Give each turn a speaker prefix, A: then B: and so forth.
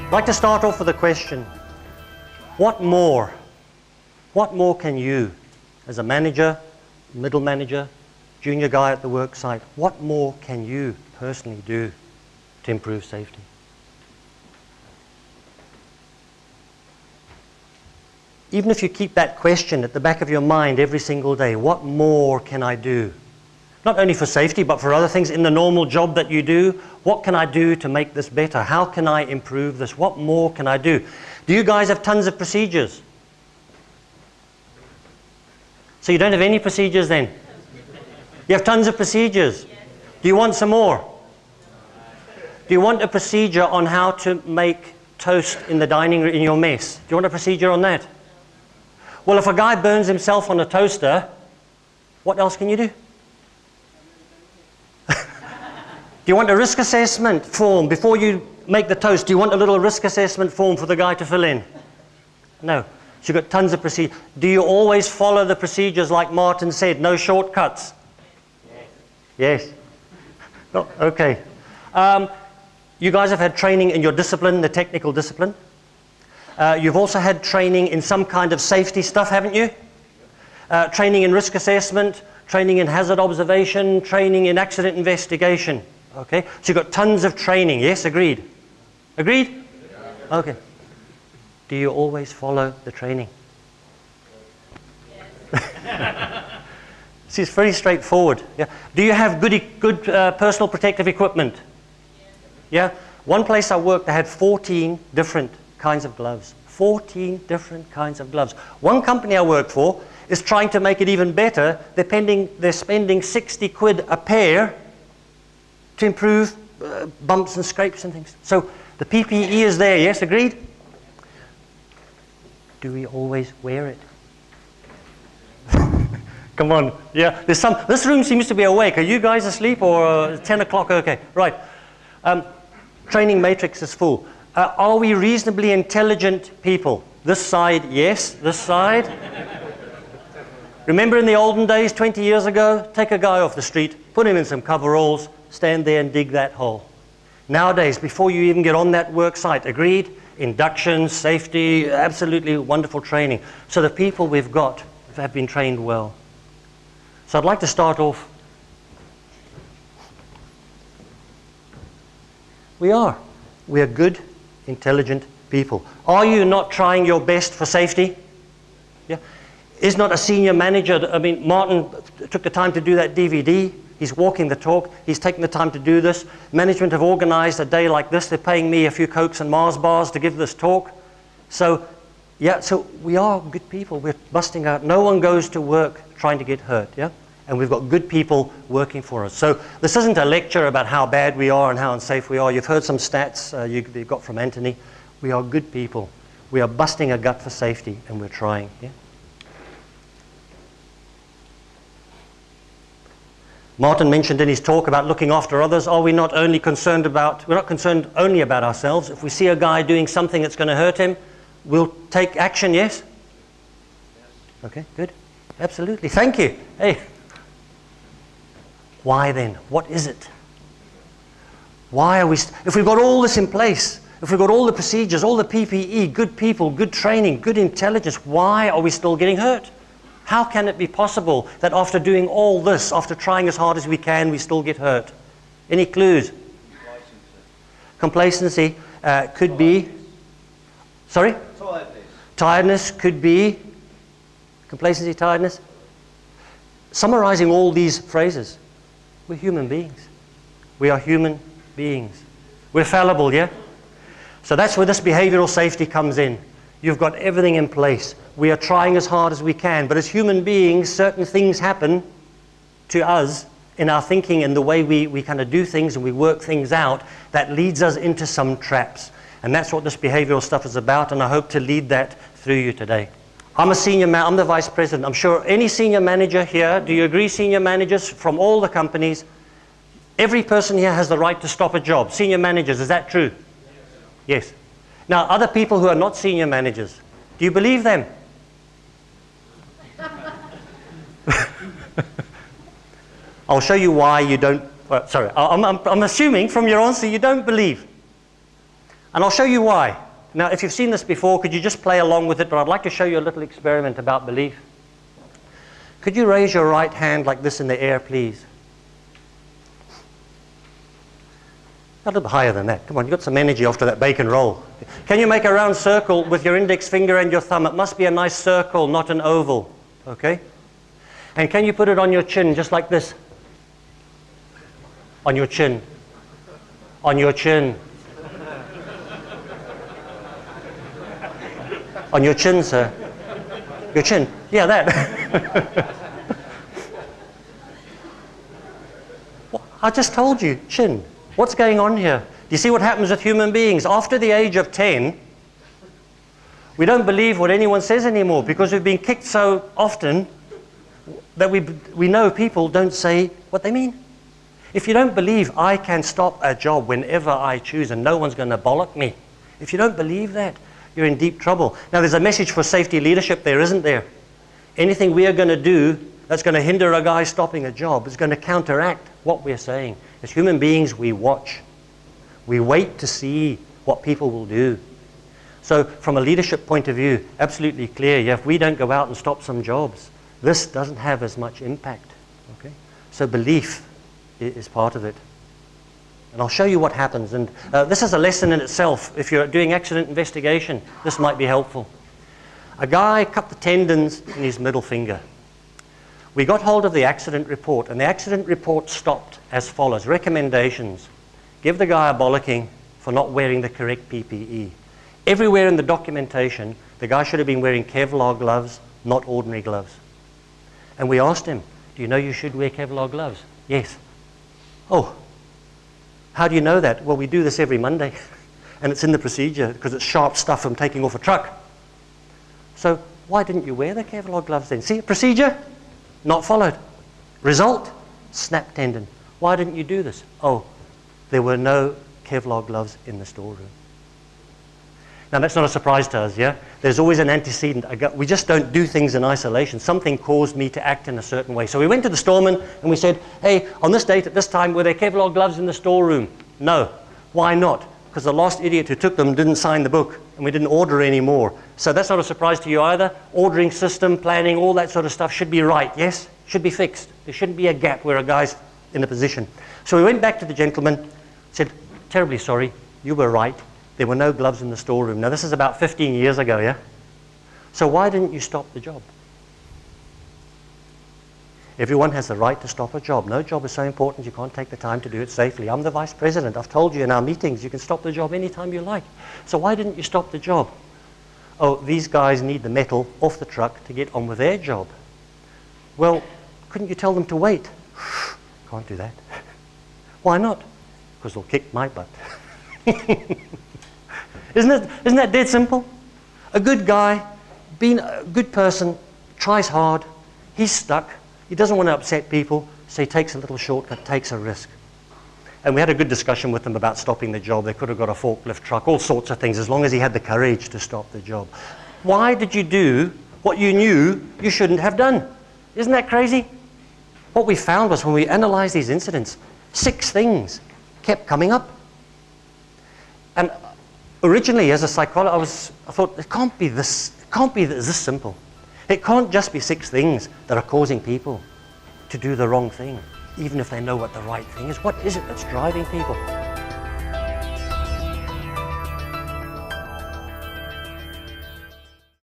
A: I'd like to start off with a question. What more can you, as a manager, middle manager, junior guy at the work site, what more can you personally do to improve safety? Even if you keep that question at the back of your mind every single day, what more can I do? Not only for safety, but for other things in the normal job that you do. What can I do to make this better? How can I improve this? What more can I do? Do you guys have tons of procedures? So you don't have any procedures then? You have tons of procedures. Do you want some more? Do you want a procedure on how to make toast in the dining room in your mess? Do you want a procedure on that? Well, if a guy burns himself on a toaster, what else can you do? Do you want a risk assessment form before you make the toast? Do you want a little risk assessment form for the guy to fill in? No. So you've got tons of procedures. Do you always follow the procedures like Martin said? No shortcuts? Yes. Oh, okay. You guys have had training in your discipline, the technical discipline. You've also had training in some kind of safety stuff, haven't you? Training in risk assessment, training in hazard observation, training in accident investigation. Okay, so you've got tons of training. Yes, agreed? Agreed? Yeah. Okay. Do you always follow the training? Yes. See, it's very straightforward. Yeah. Do you have good personal protective equipment? Yes. Yeah. One place I worked, they had 14 different kinds of gloves. 14 different kinds of gloves. One company I work for is trying to make it even better. They're spending 60 quid a pair to improve bumps and scrapes and things. So the PPE is there, yes, agreed? Do we always wear it? Come on, yeah. This room seems to be awake. Are you guys asleep or 10 o'clock? Okay, right. Training matrix is full. Are we reasonably intelligent people? This side, yes. This side? Remember in the olden days, 20 years ago, take a guy off the street, put him in some coveralls, stand there and dig that hole. Nowadays, before you even get on that work site, agreed? Induction, safety, absolutely wonderful training. So the people we've got have been trained well. So I'd like to start off. We are good, intelligent people. Are you not trying your best for safety? Yeah. Is not a senior manager, I mean, Martin took the time to do that DVD. He's walking the talk. He's taking the time to do this. Management have organized a day like this. They're paying me a few Cokes and Mars bars to give this talk. So, yeah, so we are good people. We're busting out. No one goes to work trying to get hurt, yeah? And we've got good people working for us. So this isn't a lecture about how bad we are and how unsafe we are. You've heard some stats you got from Anthony. We are good people. We are busting a gut for safety, and we're trying, yeah? Martin mentioned in his talk about looking after others. Are we not only concerned about, we're not concerned only about ourselves. If we see a guy doing something that's going to hurt him, we'll take action, yes? Yes. Okay, good. Absolutely. Thank you. Hey. Why then? What is it? Why are we, if we've got all this in place, if we've got all the procedures, all the PPE, good people, good training, good intelligence, why are we still getting hurt? How can it be possible that after doing all this, after trying as hard as we can, we still get hurt? Any clues? Complacency could be... Sorry? Tiredness. Tiredness could be... Complacency, tiredness. Summarizing all these phrases, we're human beings. We are human beings. We're fallible, yeah? So that's where this behavioral safety comes in. You've got everything in place. We are trying as hard as we can, but as human beings, certain things happen to us in our thinking and the way we kind of do things and we work things out that leads us into some traps. And that's what this behavioral stuff is about, and I hope to lead that through you today. I'm a senior man, I'm the vice president. I'm sure any senior manager here, do you agree, senior managers from all the companies, every person here has the right to stop a job. Senior managers, is that true? Yes. Now, other people who are not senior managers, do you believe them? I'll show you why you don't, sorry, I'm assuming from your answer you don't believe. And I'll show you why. Now, if you've seen this before, could you just play along with it? But I'd like to show you a little experiment about belief. Could you raise your right hand like this in the air, please? A little bit higher than that. Come on, you've got some energy after that bacon roll. Can you make a round circle with your index finger and your thumb? It must be a nice circle, not an oval. Okay? And can you put it on your chin, just like this? On your chin. On your chin. On your chin, sir. Your chin. Yeah, that. Well, I just told you, chin. What's going on here? Do you see what happens with human beings? After the age of 10, we don't believe what anyone says anymore because we've been kicked so often that we know people don't say what they mean. If you don't believe I can stop a job whenever I choose and no one's going to bollock me, if you don't believe that, you're in deep trouble. Now, there's a message for safety leadership there, isn't there? Anything we are going to do that's going to hinder a guy stopping a job is going to counteract what we're saying. As human beings, we watch. We wait to see what people will do. So from a leadership point of view, absolutely clear, if we don't go out and stop some jobs, this doesn't have as much impact. Okay? So belief is part of it. And I'll show you what happens. And this is a lesson in itself. If you're doing accident investigation, this might be helpful. A guy cut the tendons in his middle finger. We got hold of the accident report, and the accident report stopped as follows. Recommendations. Give the guy a bollocking for not wearing the correct PPE. Everywhere in the documentation, the guy should have been wearing Kevlar gloves, not ordinary gloves. And we asked him, do you know you should wear Kevlar gloves? Yes. Oh, how do you know that? Well, we do this every Monday, and it's in the procedure because it's sharp stuff from taking off a truck. So why didn't you wear the Kevlar gloves then? See, procedure, not followed. Result, snap tendon. Why didn't you do this? Oh, there were no Kevlar gloves in the storeroom. Now, that's not a surprise to us, yeah? There's always an antecedent. We just don't do things in isolation. Something caused me to act in a certain way. So we went to the storeman and we said, hey, on this date at this time, were there Kevlar gloves in the storeroom? No. Why not? Because the last idiot who took them didn't sign the book and we didn't order any more. So that's not a surprise to you either. Ordering system, planning, all that sort of stuff should be right, yes? Should be fixed. There shouldn't be a gap where a guy's in a position. So we went back to the gentleman, said, terribly sorry, you were right. There were no gloves in the storeroom. Now, this is about 15 years ago, yeah? So why didn't you stop the job? Everyone has the right to stop a job. No job is so important you can't take the time to do it safely. I'm the vice president. I've told you in our meetings you can stop the job anytime you like. So why didn't you stop the job? Oh, these guys need the metal off the truck to get on with their job. Well, couldn't you tell them to wait? Can't do that. Why not? Because they'll kick my butt. Isn't that dead simple? A good guy, being a good person, tries hard, he's stuck, he doesn't want to upset people, so he takes a little shortcut, takes a risk. And we had a good discussion with him about stopping the job. They could have got a forklift truck, all sorts of things, as long as he had the courage to stop the job. Why did you do what you knew you shouldn't have done? Isn't that crazy? What we found was when we analyzed these incidents, 6 things kept coming up. And originally, as a psychologist, I thought, it can't be this simple. It can't just be 6 things that are causing people to do the wrong thing, even if they know what the right thing is. What is it that's driving people?